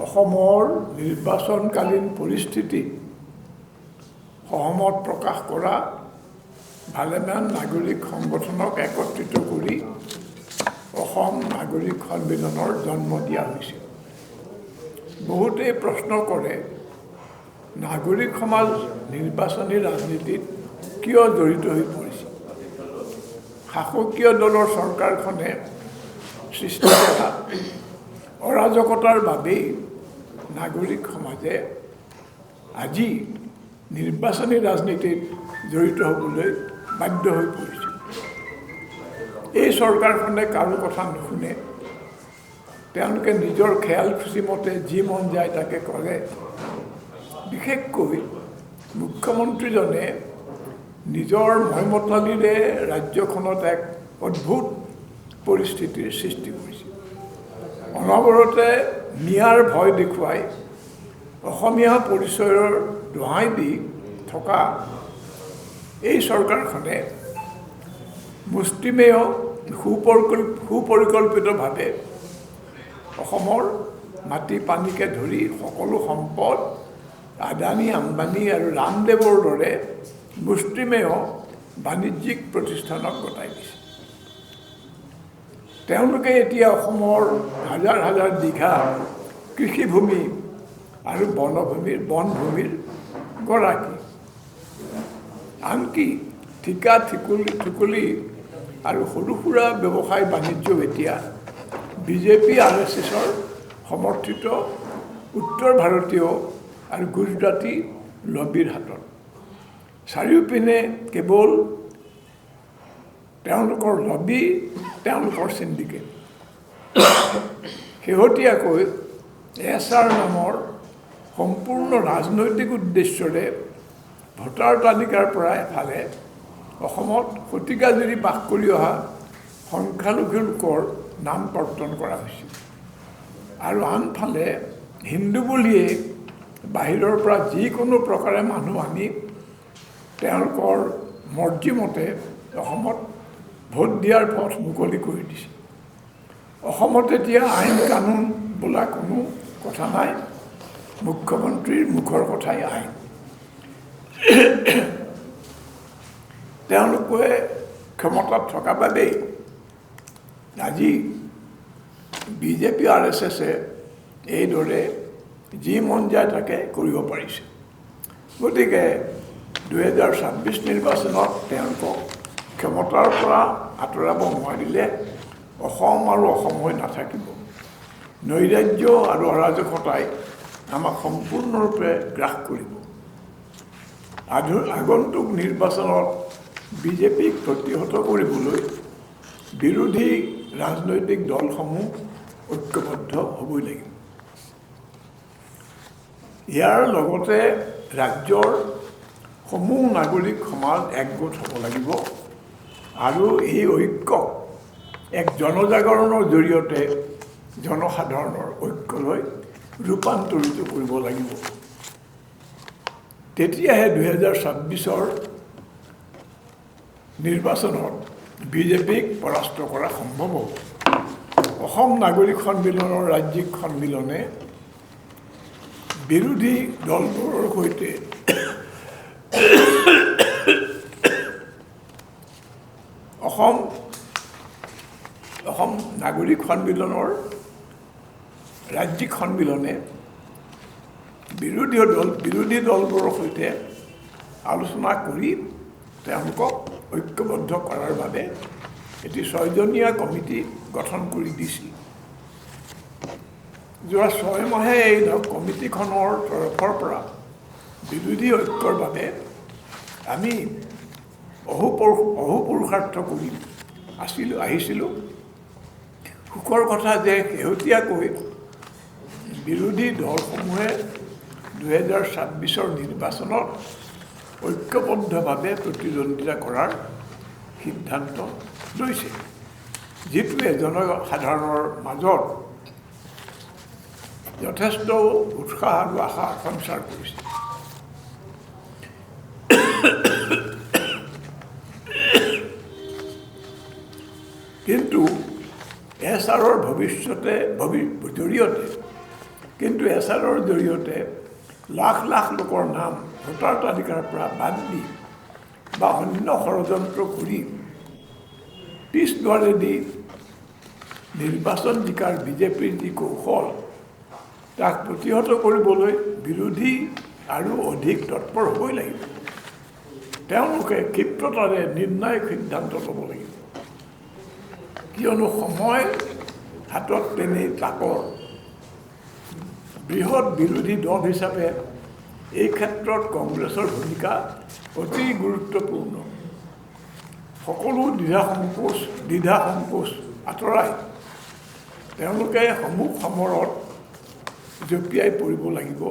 অসমৰ নিৰ্বাচনকালীন পৰিস্থিতি সহমত প্ৰকাশ কৰা ভালেমান নাগৰিক সংগঠনক একত্ৰিত কৰি অসম নাগৰিক সন্মিলনৰ জন্ম দিয়া হৈছিল। বহুতেই প্ৰশ্ন কৰে, নাগৰিক সমাজ নিৰ্বাচনী ৰাজনীতিত কিয় জড়িত হৈ পৰিছে? শাসকীয় দলৰ চৰকাৰখনে সৃষ্টি কৰা অৰাজকতাৰ বাবেই নাগৰিক সমাজে আজি নিৰ্বাচনী ৰাজনীতিত জড়িত হ'বলৈ বাধ্য হৈ পৰিছে। এই চৰকাৰখনে কাৰো কথা নুশুনে, তেওঁলোকে নিজৰ খেয়াল খুচি মতে যি মন যায় তাকে কৰে। বিশেষকৈ মুখ্যমন্ত্ৰীজনে নিজৰ মইমতালিৰে ৰাজ্যখনত এক অদ্ভুত পৰিস্থিতিৰ সৃষ্টি কৰিছে। অনবৰতে মিয়াৰ ভয় দেখুৱাই অসমীয়া পৰিচয়ৰ দোহাই দি থকা এই চৰকাৰখনে মুষ্টিমেয় সুপৰিকল্পিতভাৱে অসমৰ মাটি পানীকে ধৰি সকলো সম্পদ আদানী আম্বানী আৰু ৰামদেৱৰ দৰে মুষ্টিমেয় বাণিজ্যিক প্ৰতিষ্ঠানক গতাই দিছে। তেওঁলোকে এতিয়া অসমৰ হাজাৰ হাজাৰ বিঘা কৃষিভূমি আৰু বনভূমিৰ গৰাকী। আনকি ঠিকা ঠিকুলি আৰু সৰু সুৰা ব্যৱসায় বাণিজ্য এতিয়া বিজেপি RSSৰ সমৰ্থিত উত্তৰ ভাৰতীয় আৰু গুজৰাটী লবিৰ হাতত। চাৰিওপিনে কেৱল তেওঁলোকৰ লবি, তেওঁলোকৰ চিণ্ডিকেট। শেহতীয়াকৈ SR নামৰ সম্পূৰ্ণ ৰাজনৈতিক উদ্দেশ্যৰে ভোটাৰ তালিকাৰ পৰা এফালে অসমত শতিকাজুৰি বাস কৰি অহা সংখ্যালঘু লোকৰ নাম কৰ্তন কৰা হৈছিল আৰু আনফালে হিন্দু বুলিয়ে বাহিৰৰ পৰা যিকোনো প্ৰকাৰে মানুহ আনি তেওঁলোকৰ মৰ্জিমতে অসমত ভোট দিয়াৰ পথ মুকলি কৰি দিছে। অসমত এতিয়া আইন কানুন বোলা কোনো কথা নাই, মুখ্যমন্ত্ৰীৰ মুখৰ কথাই আইন। তেওঁলোকে ক্ষমতাত থকা বাবেই আজি বিজেপি RSSে এইদৰে যি মন যায় তাকে কৰিব পাৰিছে। গতিকে 2026 নিৰ্বাচনত তেওঁলোকক ক্ষমতাৰ পৰা আঁতৰাব নোৱাৰিলে অসম আৰু অসম হৈ নাথাকিব। নৈৰাজ্য আৰু অৰাজকতাই আমাক সম্পূৰ্ণৰূপে গ্ৰাস কৰিব। আগন্তুক নিৰ্বাচনত বিজেপিক প্ৰতিহত কৰিবলৈ বিৰোধী ৰাজনৈতিক দলসমূহ ঐক্যবদ্ধ হ'বই লাগিব। ইয়াৰ লগতে ৰাজ্যৰ সমূহ নাগৰিক সমাজ একগোট হ'ব লাগিব আৰু এই ঐক্যক এক জনজাগৰণৰ জৰিয়তে জনসাধাৰণৰ ঐক্যলৈ ৰূপান্তৰিত কৰিব লাগিব। তেতিয়াহে 2026ৰ নিৰ্বাচনত বিজেপিক পৰাস্ত কৰা সম্ভৱ হ'ব। অসম নাগৰিক সন্মিলনৰ ৰাজ্যিক সন্মিলনে বিৰোধী দলবোৰৰ সৈতে অসম নাগৰিক সন্মিলনৰ ৰাজ্যিক সন্মিলনে বিৰোধী দলবোৰৰ সৈতে আলোচনা কৰি তেওঁলোকক ঐক্যবদ্ধ কৰাৰ বাবে এটি 6জনীয়া কমিটি গঠন কৰি দিছিল। যোৱা 6 মাহে এই কমিটিখনৰ তৰফৰ পৰা বিৰোধী ঐক্যৰ বাবে আমি অহোপুৰুষাৰ্থ কৰি আহিছিলোঁ। সুখৰ কথা যে শেহতীয়াকৈ বিৰোধী দলসমূহে 2026ৰ নিৰ্বাচনত ঐক্যবদ্ধভাৱে প্ৰতিদ্বন্দ্বিতা কৰাৰ সিদ্ধান্ত লৈছে, যিটোৱে জনসাধাৰণৰ মাজত যথেষ্ট উৎসাহ আৰু আশা সঞ্চাৰ কৰিছে। কিন্তু SRৰ জৰিয়তে কিন্তু এছাৰৰ জৰিয়তে লাখ লাখ লোকৰ নাম ভোটাৰ তালিকাৰ পৰা বাদ দি বা অন্য ষড়যন্ত্ৰ কৰি পিছ দুৱাৰেদি নিৰ্বাচন জিকাৰ বিজেপিৰ যি কৌশল তাক প্ৰতিহত কৰিবলৈ বিৰোধী আৰু অধিক তৎপৰ হ'বই লাগিব। তেওঁলোকে ক্ষিপ্ৰতাৰে নিৰ্ণায়ক সিদ্ধান্ত ল'ব লাগিব, কিয়নো সময় হাতত তেনেই তাকৰ। বৃহৎ বিৰোধী দল হিচাপে এই ক্ষেত্ৰত কংগ্ৰেছৰ ভূমিকা অতি গুৰুত্বপূৰ্ণ। সকলো দ্বিধা সংকোচ আঁতৰাই তেওঁলোকে সমূহ সমৰত জঁপিয়াই পৰিব লাগিব।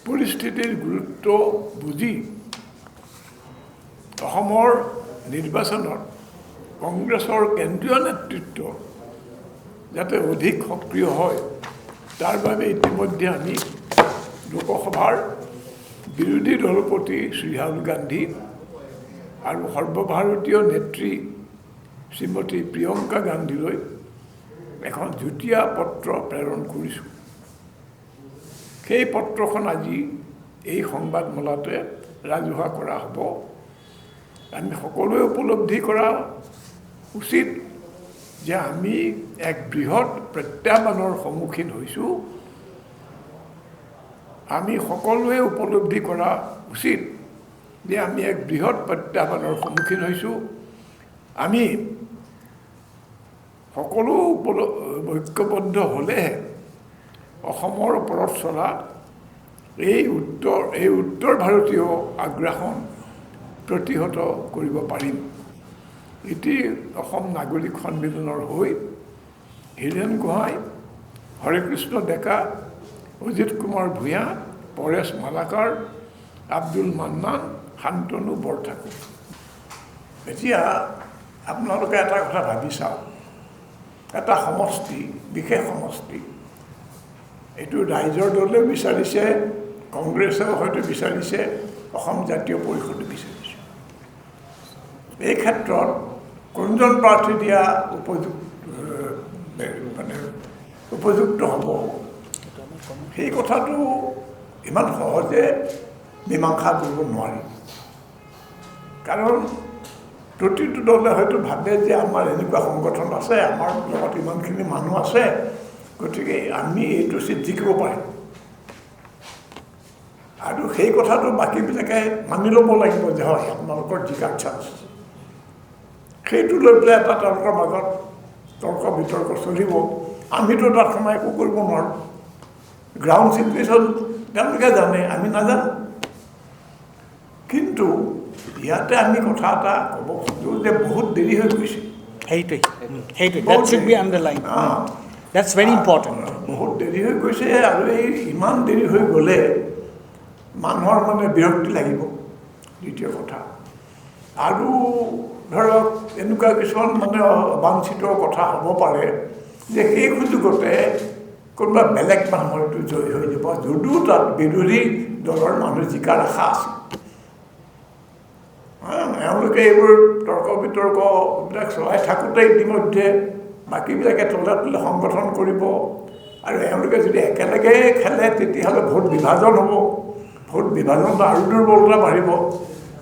পৰিস্থিতিৰ গুৰুত্ব বুজি অসমৰ নিৰ্বাচনত কংগ্ৰেছৰ কেন্দ্ৰীয় নেতৃত্ব যাতে অধিক সক্ৰিয় হয় তাৰ বাবে ইতিমধ্যে আমি লোকসভাৰ বিৰোধী দলপতি শ্ৰী ৰাহুল গান্ধী আৰু সৰ্বভাৰতীয় নেত্ৰী শ্ৰীমতী প্ৰিয়ংকা গান্ধীলৈ এখন যুটীয়া পত্ৰ প্ৰেৰণ কৰিছোঁ। সেই পত্ৰখন আজি এই সংবাদমেলতে ৰাজহুৱা কৰা হ'ব। আমি সকলোৱে উপলব্ধি কৰা উচিত যে আমি এক বৃহৎ প্ৰত্যাহ্বানৰ সন্মুখীন হৈছোঁ। আমি সকলোৱে উপলব্ধি কৰা উচিত যে আমি এক বৃহৎ প্ৰত্যাহ্বানৰ সন্মুখীন হৈছোঁ। আমি সকলো ঐক্যবদ্ধ হ'লেহে অসমৰ ওপৰত চলা এই উত্তৰ ভাৰতীয় আগ্ৰাসন প্ৰতিহত কৰিব পাৰিম। এটি অসম নাগৰিক সন্মিলনৰ হৈ হীৰেণ গোহাঁই, হৰেকৃষ্ণ ডেকা, অজিত কুমাৰ ভূঞা, পৰেশ মালাকাৰ, আব্দুল মান্নান, শান্তনু বৰঠাকুৰ। এতিয়া আপোনালোকে এটা কথা ভাবি চাওক, এটা সমষ্টি, বিশেষ সমষ্টি, এইটো ৰাইজৰ দলে বিচাৰিছে, কংগ্ৰেছেও হয়তো বিচাৰিছে, অসম জাতীয় পৰিষদে বিচাৰিছে। এই ক্ষেত্ৰত কোনজন প্ৰাৰ্থী দিয়া উপযুক্ত হ'ব, সেই কথাটো ইমান সহজে মীমাংসা কৰিব নোৱাৰি। কাৰণ প্ৰতিটো দলে হয়তো ভাবে যে আমাৰ এনেকুৱা সংগঠন আছে, আমাৰ লগত ইমানখিনি মানুহ আছে, গতিকে আমি এইটো চিট জিকিব পাৰিম। আৰু সেই কথাটো বাকীবিলাকে মানি ল'ব লাগিব যে হয় আপোনালোকৰ জিকাৰ চান্স। সেইটো লৈ পেলাই এটা তেওঁলোকৰ মাজত তৰ্ক বিতৰ্ক চলিব। আমিতো তাত সোমাই একো কৰিব নোৱাৰোঁ। গ্ৰাউণ্ড চিটুৱেশ্যন তেওঁলোকে জানে, আমি নাজানো। কিন্তু ইয়াতে আমি কথা এটা ক'ব খোজোঁ যে বহুত দেৰি হৈ গৈছে। বহুত দেৰি হৈ গৈছে, আৰু এই ইমান দেৰি হৈ গ'লে মানুহৰ মানে বিৰক্তি লাগিব। দ্বিতীয় কথা, আৰু ধৰক এনেকুৱা কিছুমান মানে অবাঞ্ছিত কথা হ'ব পাৰে যে সেই সুযোগতে কোনোবা বেলেগ মানুহৰটো জয়ী হৈ যাব, যদিও তাত বিৰোধী দলৰ মানুহ জিকাৰ আশা আছে। এওঁলোকে এইবোৰ তৰ্ক বিতৰ্ক এইবিলাক চলাই থাকোঁতে ইতিমধ্যে বাকীবিলাকে তলে তলে সংগঠন কৰিব, আৰু এওঁলোকে যদি একেলগে খেলে তেতিয়াহ'লে ভোট বিভাজন হ'ব, ভোট বিভাজন আৰু দুৰ্বলতা বাঢ়িব।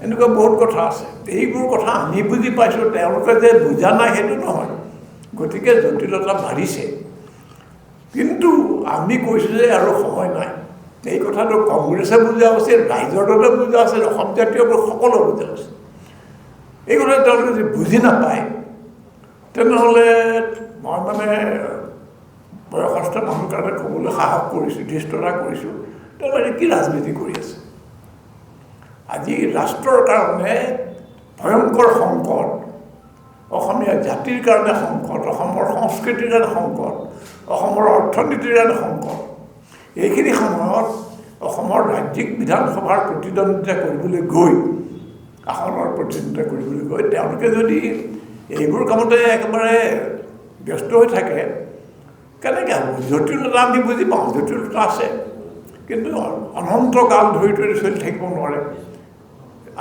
এনেকুৱা বহুত কথা আছে। এইবোৰ কথা আমি বুজি পাইছোঁ, তেওঁলোকে যে বুজা নাই সেইটো নহয়। গতিকে জটিলতা বাঢ়িছে, কিন্তু আমি কৈছোঁ যে আৰু সময় নাই। এই কথাটো কংগ্ৰেছে বুজা উচিত, ৰাইজৰ দলে বুজা উচিত, অসম জাতীয় সকলো বুজা উচিত। এই কথা তেওঁলোকে যদি বুজি নাপায় তেনেহ'লে মই মানে বয়সস্থ মানুহৰ কাৰণে ক'বলৈ সাহস কৰিছোঁ, ধৃষ্টতা কৰিছোঁ, তেওঁলোকে কি ৰাজনীতি কৰি আছে। আজি ৰাষ্ট্ৰৰ কাৰণে ভয়ংকৰ সংকট, অসমীয়া জাতিৰ কাৰণে সংকট, অসমৰ সংস্কৃতিৰ কাৰণে সংকট, অসমৰ অৰ্থনীতিৰ কাৰণে সংকট। এইখিনি সময়ত অসমৰ ৰাজ্যিক বিধানসভাৰ প্ৰতিদ্বন্দ্বিতা কৰিবলৈ গৈ, আসনৰ প্ৰতিদ্বন্দ্বিতা কৰিবলৈ গৈ তেওঁলোকে যদি এইবোৰ কামতে একেবাৰে ব্যস্ত হৈ থাকে, কেনেকৈ হ'ব? জটিলতা আমি বুজি পাওঁ, জটিলতা আছে, কিন্তু অনন্তকাল ধৰি চলি থাকিব নোৱাৰে।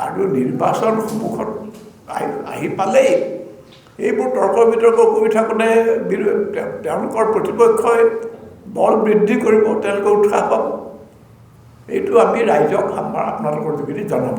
আৰু নিৰ্বাচন সন্মুখত আহি পালেই এইবোৰ তৰ্ক বিতৰ্ক কৰি থাকোঁতে তেওঁলোকৰ প্ৰতিপক্ষই বল বৃদ্ধি কৰিব, তেওঁলোকে উৎসাহ পাব। এইটো আমি ৰাইজক আপোনালোকৰ যোগেদি জনাব।